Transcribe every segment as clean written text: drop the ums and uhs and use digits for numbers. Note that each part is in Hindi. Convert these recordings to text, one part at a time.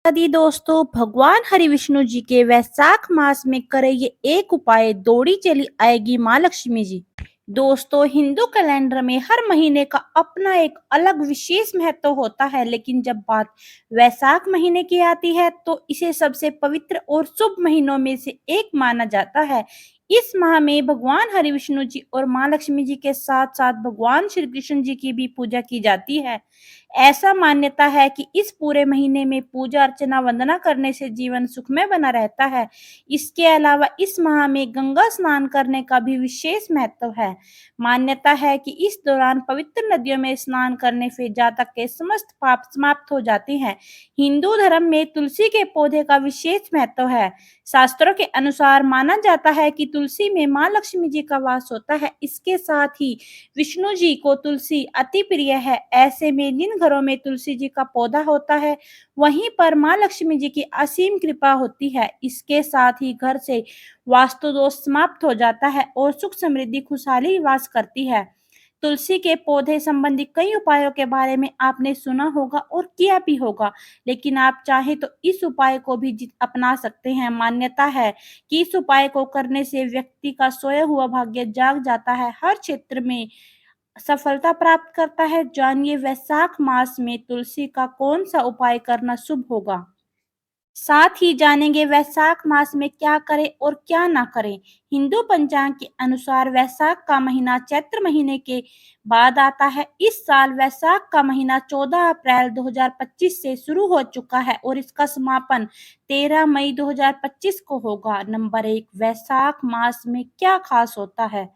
यदि दोस्तों भगवान हरि विष्णु जी के वैशाख मास में करे ये एक उपाय, दौड़ी चली आएगी माँ लक्ष्मी जी। दोस्तों हिंदू कैलेंडर में हर महीने का अपना एक अलग विशेष महत्व होता है, लेकिन जब बात वैशाख महीने की आती है तो इसे सबसे पवित्र और शुभ महीनों में से एक माना जाता है। इस माह में भगवान हरि विष्णु जी और माँ लक्ष्मी जी के साथ साथ भगवान श्री कृष्ण जी की भी पूजा की जाती है। ऐसा मान्यता है कि इस पूरे महीने में पूजा अर्चना वंदना करने से जीवन सुखमय बना रहता है। इसके अलावा इस माह में गंगा स्नान करने का भी विशेष महत्व है। मान्यता है कि इस दौरान पवित्र नदियों में स्नान करने से जातक के समस्त पाप समाप्त हो जाते हैं। हिंदू धर्म में तुलसी के पौधे का विशेष महत्व है। शास्त्रों के अनुसार माना जाता है कि तुलसी में माँ लक्ष्मी जी का वास होता है। इसके साथ ही विष्णु जी को तुलसी अति प्रिय है। ऐसे में जिन घरों में तुलसी जी का पौधा होता है वहीं पर माँ लक्ष्मी जी की असीम कृपा होती है। इसके साथ ही घर से वास्तु दोष समाप्त हो जाता है और सुख समृद्धि खुशहाली वास करती है। तुलसी के पौधे संबंधी कई उपायों के बारे में आपने सुना होगा और किया भी होगा, लेकिन आप चाहे तो इस उपाय को भी अपना सकते हैं। मान्यता है कि इस उपाय को करने से व्यक्ति का सोया हुआ भाग्य जाग जाता है, हर क्षेत्र में सफलता प्राप्त करता है। जानिए वैशाख मास में तुलसी का कौन सा उपाय करना शुभ होगा। साथ ही जानेंगे वैशाख मास में क्या करें और क्या ना करें। हिंदू पंचांग के अनुसार वैशाख का महीना चैत्र महीने के बाद आता है। इस साल वैशाख का महीना 14 अप्रैल 2025 से शुरू हो चुका है और इसका समापन 13 मई 2025 को होगा। नंबर 1, वैशाख मास में क्या खास होता है।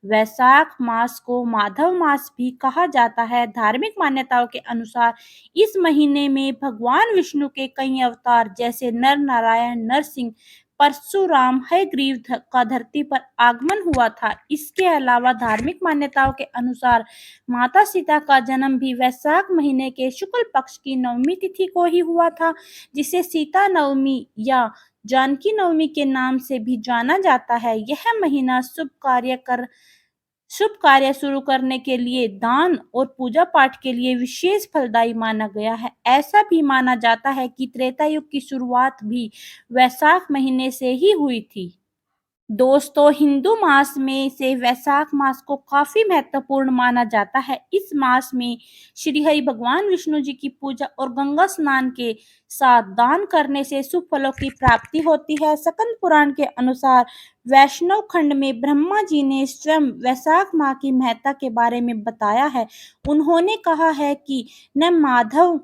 वैशाख मास को माधव मास भी कहा जाता है। धार्मिक मान्यताओं के अनुसार इस महीने में भगवान विष्णु के कई अवतार जैसे नर नारायण, नरसिंह, परशुराम, हयग्रीव का धरती पर आगमन हुआ था। इसके अलावा धार्मिक मान्यताओं के अनुसार माता सीता का जन्म भी वैशाख महीने के शुक्ल पक्ष की नवमी तिथि को ही हुआ था, जिसे सीता नवमी या जानकी नवमी के नाम से भी जाना जाता है। यह महीना शुभ कार्य शुरू करने के लिए, दान और पूजा पाठ के लिए विशेष फलदायी माना गया है। ऐसा भी माना जाता है कि त्रेता युग की शुरुआत भी वैशाख महीने से ही हुई थी। दोस्तों हिंदू मास में से वैशाख मास को काफी महत्वपूर्ण माना जाता है। इस मास में श्री हरि भगवान विष्णु जी की पूजा और गंगा स्नान के साथ दान करने से शुभ फलों की प्राप्ति होती है। स्कंद पुराण के अनुसार वैष्णव खंड में ब्रह्मा जी ने स्वयं वैशाख माह की महत्ता के बारे में बताया है। उन्होंने कहा है कि न माधव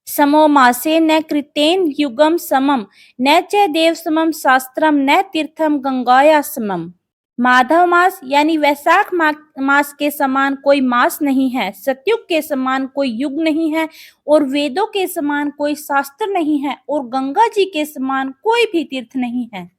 समो मासे न कृतेन युगम समम न च देव समम शास्त्रम न तीर्थम गंगाया समम। माधव मास यानी वैशाख मास के समान कोई मास नहीं है, सतयुग के समान कोई युग नहीं है और वेदों के समान कोई शास्त्र नहीं है और गंगा जी के समान कोई भी तीर्थ नहीं है।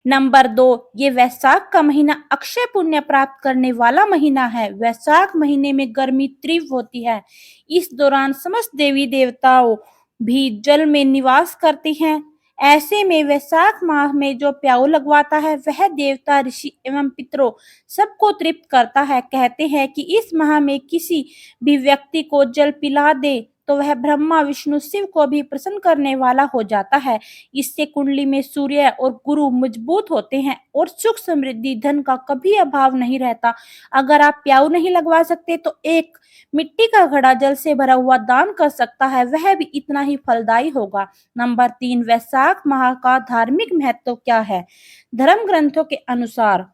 नंबर 2, ये वैशाख का महीना अक्षय पुण्य प्राप्त करने वाला महीना है। वैशाख महीने में गर्मी तीव्र होती है। इस दौरान समस्त देवी देवताओं भी जल में निवास करते हैं। ऐसे में वैशाख माह में जो प्याऊ लगवाता है वह देवता, ऋषि एवं पितरों सबको तृप्त करता है। कहते हैं कि इस माह में किसी भी व्यक्ति को जल पिला दे तो वह ब्रह्मा विष्णु शिव को भी प्रसन्न करने वाला हो जाता है। इससे कुंडली में सूर्य और गुरु मजबूत होते हैं और सुख समृद्धि धन का कभी अभाव नहीं रहता। अगर आप प्याऊ नहीं लगवा सकते तो एक मिट्टी का घड़ा जल से भरा हुआ दान कर सकता है, वह भी इतना ही फलदायी होगा। नंबर 3, वैशाख माह का धार्मिक महत्व क्या है। धर्म ग्रंथों के अनुसार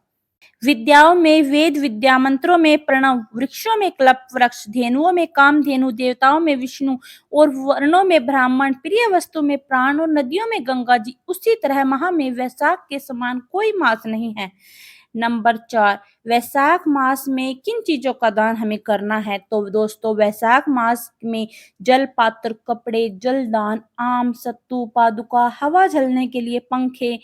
विद्याओं में वेद विद्या, मंत्रों में प्रणव, वृक्षों में कल्प वृक्ष, धेनुओं में कामधेनु, देवताओं में विष्णु और वर्णों में ब्राह्मण, प्रिय वस्तु में प्राण और नदियों में गंगा जी, उसी तरह माह में वैशाख के समान कोई मास नहीं है। नंबर 4, वैशाख मास में किन चीजों का दान हमें करना है। तो दोस्तों वैशाख मास में जल पात्र, कपड़े, जलदान, आम, सत्तू, पादुका, हवा झलने के लिए पंखे,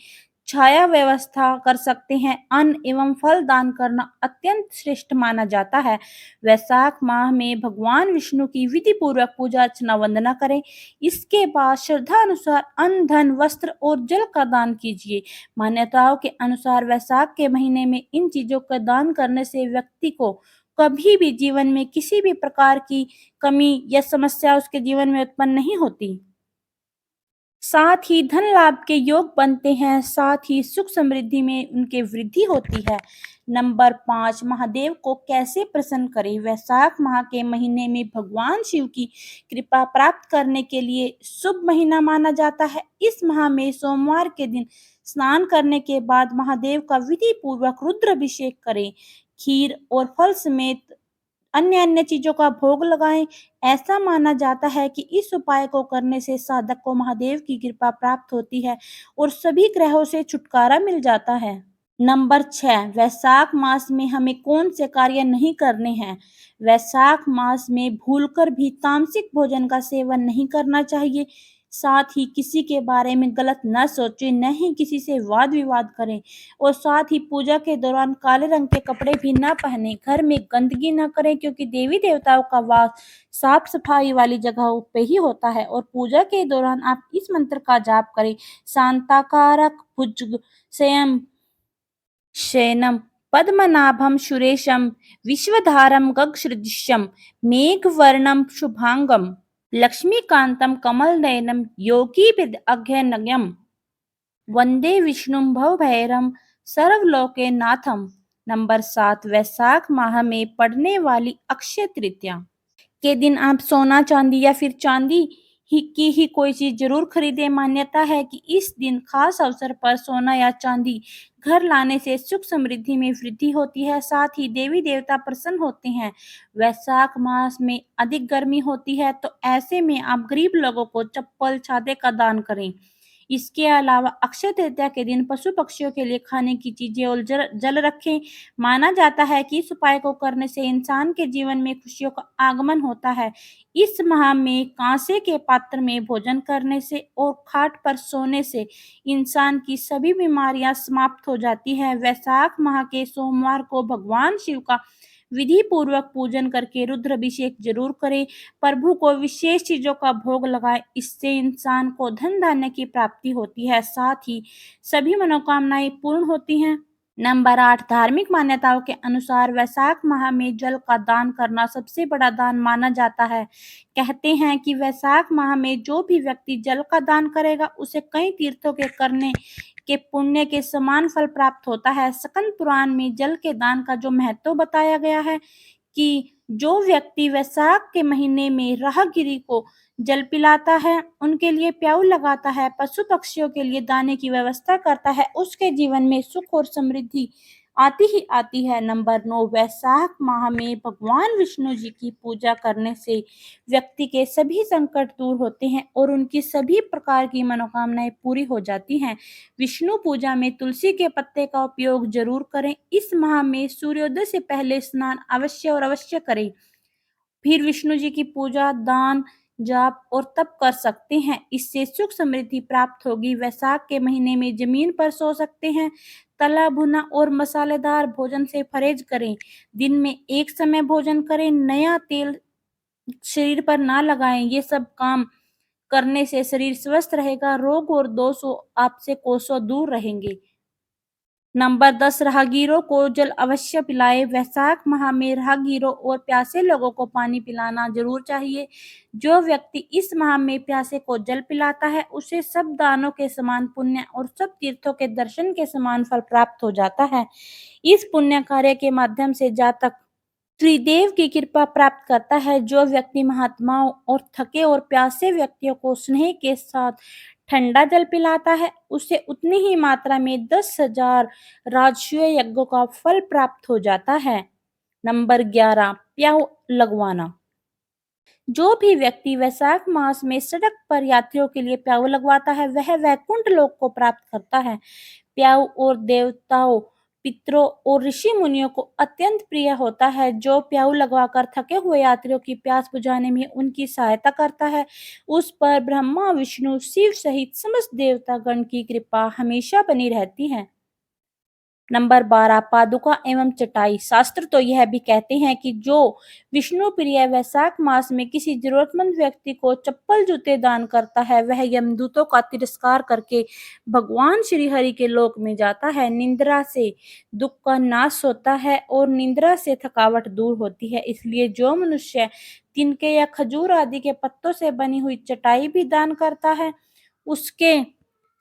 छाया व्यवस्था कर सकते हैं। अन्न एवं फल दान करना अत्यंत श्रेष्ठ माना जाता है। वैशाख माह में भगवान विष्णु की विधि पूर्वक पूजा अर्चना वंदना करें। इसके बाद श्रद्धा अनुसार अन्न, धन, वस्त्र और जल का दान कीजिए। मान्यताओं के अनुसार वैशाख के महीने में इन चीजों का दान करने से व्यक्ति को कभी भी जीवन में किसी भी प्रकार की कमी या समस्या उसके जीवन में उत्पन्न नहीं होती। साथ ही धन लाभ के योग बनते हैं, साथ ही सुख समृद्धि में उनके वृद्धि होती है। नंबर 5, महादेव को कैसे प्रसन्न करें? वैशाख माह के महीने में भगवान शिव की कृपा प्राप्त करने के लिए शुभ महीना माना जाता है। इस माह में सोमवार के दिन स्नान करने के बाद महादेव का विधि पूर्वक रुद्राभिषेक करें। खीर और फल समेत अन्य अन्य चीजों का भोग लगाएं। ऐसा माना जाता है कि इस उपाय को करने से साधक को महादेव की कृपा प्राप्त होती है और सभी ग्रहों से छुटकारा मिल जाता है। नंबर 6, वैशाख मास में हमें कौन से कार्य नहीं करने हैं? वैशाख मास में भूलकर भी तामसिक भोजन का सेवन नहीं करना चाहिए। साथ ही किसी के बारे में गलत न सोचें, न ही किसी से वाद विवाद करें और साथ ही पूजा के दौरान काले रंग के कपड़े भी न पहने। घर में गंदगी न करें क्योंकि देवी देवताओं का वास साफ सफाई वाली जगहों पे ही होता है। और पूजा के दौरान आप इस मंत्र का जाप करें, शांताकारक भुजग स्वयं शयनं पद्मनाभं सुरेशं विश्वधारं गगनसदृशं मेघवर्णं शुभांगं लक्ष्मीकान्तं कमलनयनं योगिभिरगण्यं वंदे विष्णुं भवभयहरं सर्वलोकनाथं। नंबर 7, वैशाख माह में पड़ने वाली अक्षय तृतीया के दिन आप सोना चांदी या फिर चांदी की ही कोई चीज जरूर खरीदें। मान्यता है कि इस दिन खास अवसर पर सोना या चांदी घर लाने से सुख समृद्धि में वृद्धि होती है, साथ ही देवी देवता प्रसन्न होते हैं। वैशाख मास में अधिक गर्मी होती है तो ऐसे में आप गरीब लोगों को चप्पल छाते का दान करें। इसके अलावा अक्षय तृतीया के दिन पशु पक्षियों के लिए खाने की चीजें और जल रखें। माना जाता है कि इस उपाय को करने से इंसान के जीवन में खुशियों का आगमन होता है। इस माह में कांसे के पात्र में भोजन करने से और खाट पर सोने से इंसान की सभी बीमारियां समाप्त हो जाती है। वैशाख माह के सोमवार को भगवान शिव का विधि पूर्वक पूजन करके रुद्राभिषेक जरूर करें। प्रभु को विशेष चीजों का भोग लगाएं, इससे इंसान को धन धान्य की प्राप्ति होती है, साथ ही सभी मनोकामनाएं पूर्ण होती हैं। नंबर 8, धार्मिक मान्यताओं के अनुसार वैशाख माह में जल का दान करना सबसे बड़ा दान माना जाता है। कहते हैं कि वैशाख माह में जो भी व्यक्ति जल का दान करेगा उसे कई तीर्थों के करने के पुण्य के समान फल प्राप्त होता है। स्कंद पुराण में जल के दान का जो महत्व बताया गया है कि जो व्यक्ति वैशाख के महीने में राहगिरी को जल पिलाता है, उनके लिए प्याऊ लगाता है, पशु पक्षियों के लिए दाने की व्यवस्था करता है, उसके जीवन में सुख और समृद्धि आती ही आती है। नंबर 9, वैशाख माह में भगवान विष्णु जी की पूजा करने से व्यक्ति के सभी संकट दूर होते हैं और उनकी सभी प्रकार की मनोकामनाएं पूरी हो जाती हैं। विष्णु पूजा में तुलसी के पत्ते का उपयोग जरूर करें। इस माह में सूर्योदय से पहले स्नान अवश्य और अवश्य करें। फिर विष्णु जी की पूजा, दान, जाप और तप कर सकते हैं। इससे सुख समृद्धि प्राप्त होगी। वैशाख के महीने में जमीन पर सो सकते हैं। तला भुना और मसालेदार भोजन से परहेज करें। दिन में एक समय भोजन करें। नया तेल शरीर पर ना लगाएं। ये सब काम करने से शरीर स्वस्थ रहेगा। रोग और दोषों आपसे कोसों दूर रहेंगे। नंबर 10, राहगीरों को जल अवश्य पिलाएं। वैशाख माह में राहगीरों और प्यासे लोगों को पानी पिलाना जरूर चाहिए। जो व्यक्ति इस माह में प्यासे को जल पिलाता है उसे सब दानों के समान पुण्य और सब तीर्थों के दर्शन के समान फल प्राप्त हो जाता है। इस पुण्य कार्य के माध्यम से जातक त्रिदेव की कृपा प्राप्त करता है। जो व्यक्ति महात्माओं और थके और प्यासे व्यक्तियों को स्नेह के साथ ठंडा जल पिलाता है उसे उतनी ही मात्रा में 10,000 राजसूय यज्ञों का फल प्राप्त हो जाता है। नंबर 11, प्याऊ लगवाना। जो भी व्यक्ति वैशाख मास में सड़क पर यात्रियों के लिए प्याऊ लगवाता है वह वैकुंठ लोक को प्राप्त करता है। प्याऊ और देवताओं, पितरों और ऋषि मुनियों को अत्यंत प्रिय होता है। जो प्याऊ लगवाकर थके हुए यात्रियों की प्यास बुझाने में उनकी सहायता करता है उस पर ब्रह्मा, विष्णु, शिव सहित समस्त देवतागण की कृपा हमेशा बनी रहती है। नंबर 12, पादुका एवं चटाई। शास्त्र तो यह भी कहते हैं कि जो विष्णु प्रिय वैशाख मास में किसी जरूरतमंद व्यक्ति को चप्पल जूते दान करता है वह यमदूतों का तिरस्कार करके भगवान श्री हरि के लोक में जाता है। निंद्रा से दुख का नाश होता है और निंद्रा से थकावट दूर होती है। इसलिए जो मनुष्य तिनके या खजूर आदि के पत्तों से बनी हुई चटाई भी दान करता है उसके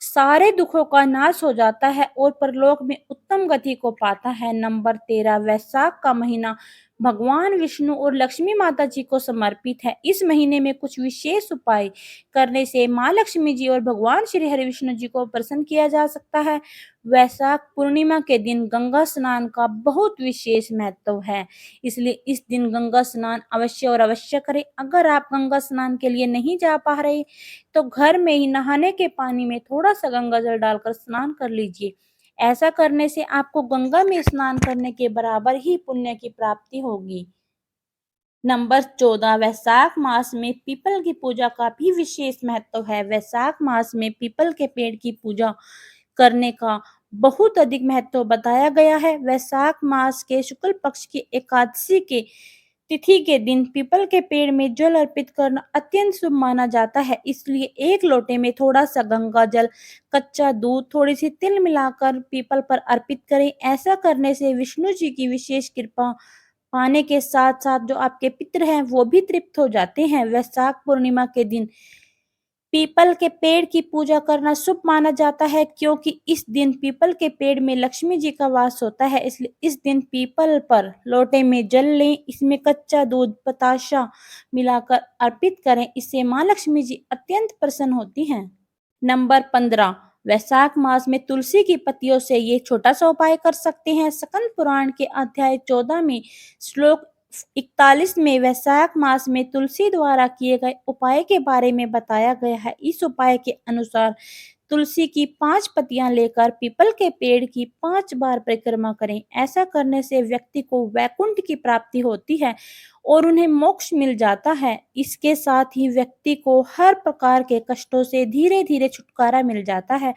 सारे दुखों का नाश हो जाता है और परलोक में उत्तम गति को पाता है। नंबर 13, वैशाख का महीना भगवान विष्णु और लक्ष्मी माता जी को समर्पित है। इस महीने में कुछ विशेष उपाय करने से माँ लक्ष्मी जी और भगवान श्री हरि विष्णु जी को प्रसन्न किया जा सकता है। वैशाख पूर्णिमा के दिन गंगा स्नान का बहुत विशेष महत्व है, इसलिए इस दिन गंगा स्नान अवश्य और अवश्य करें। अगर आप गंगा स्नान के लिए नहीं जा पा रहे तो घर में ही नहाने के पानी में थोड़ा-सा गंगा जल डालकर स्नान कर लीजिए। ऐसा करने से आपको गंगा में स्नान करने के बराबर ही पुण्य की प्राप्ति होगी। नंबर 14, वैशाख मास में पीपल की पूजा का भी विशेष महत्व है। वैशाख मास में पीपल के पेड़ की पूजा करने का बहुत अधिक महत्व बताया गया है। वैशाख मास के शुक्ल पक्ष की एकादशी के तिथि के दिन पीपल के पेड़ में जल अर्पित करना अत्यंत शुभ माना जाता है, इसलिए एक लोटे में थोड़ा सा गंगा जल, कच्चा दूध, थोड़ी सी तिल मिलाकर पीपल पर अर्पित करें। ऐसा करने से विष्णु जी की विशेष कृपा पाने के साथ साथ जो आपके पितृ हैं वो भी तृप्त हो जाते हैं। वैशाख पूर्णिमा के दिन पीपल के पेड़ की पूजा करना शुभ माना जाता है, क्योंकि इस दिन पीपल के पेड़ में लक्ष्मी जी का वास होता है, इसलिए इस दिन पीपल पर लोटे में जल लें, इसमें कच्चा दूध, बताशा मिलाकर अर्पित करें। इससे माँ लक्ष्मी जी अत्यंत प्रसन्न होती हैं। नंबर 15, वैशाख मास में तुलसी की पत्तियों से ये छोटा सा उपाय कर सकते हैं। स्कंद पुराण के अध्याय 14 में श्लोक 41 में वैशाख मास में तुलसी द्वारा किए गए उपाय के बारे में बताया गया है। इस उपाय के अनुसार तुलसी की 5 पत्तियां लेकर पीपल के पेड़ की 5 बार परिक्रमा करें। ऐसा करने से व्यक्ति को वैकुंठ की प्राप्ति होती है और उन्हें मोक्ष मिल जाता है। इसके साथ ही व्यक्ति को हर प्रकार के कष्टों से धीरे धीरे छुटकारा मिल जाता है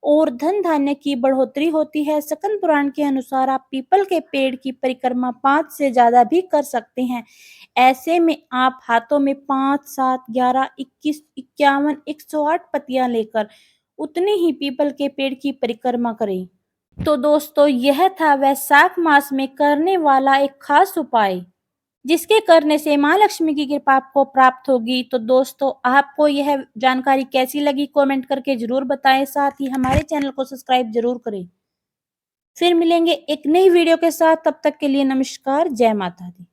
और धन धान्य की बढ़ोतरी होती है। स्कंद पुराण के अनुसार आप पीपल के पेड़ की परिक्रमा 5 से ज्यादा भी कर सकते हैं। ऐसे में आप हाथों में 5, 7, 11, 21, 51, 108 पत्तियां लेकर उतने ही पीपल के पेड़ की परिक्रमा करें। तो दोस्तों, यह था वैशाख मास में करने वाला एक खास उपाय, जिसके करने से माँ लक्ष्मी की कृपा आपको प्राप्त होगी। तो दोस्तों, आपको यह जानकारी कैसी लगी कमेंट करके जरूर बताएं, साथ ही हमारे चैनल को सब्सक्राइब जरूर करें। फिर मिलेंगे एक नई वीडियो के साथ, तब तक के लिए नमस्कार, जय माता दी।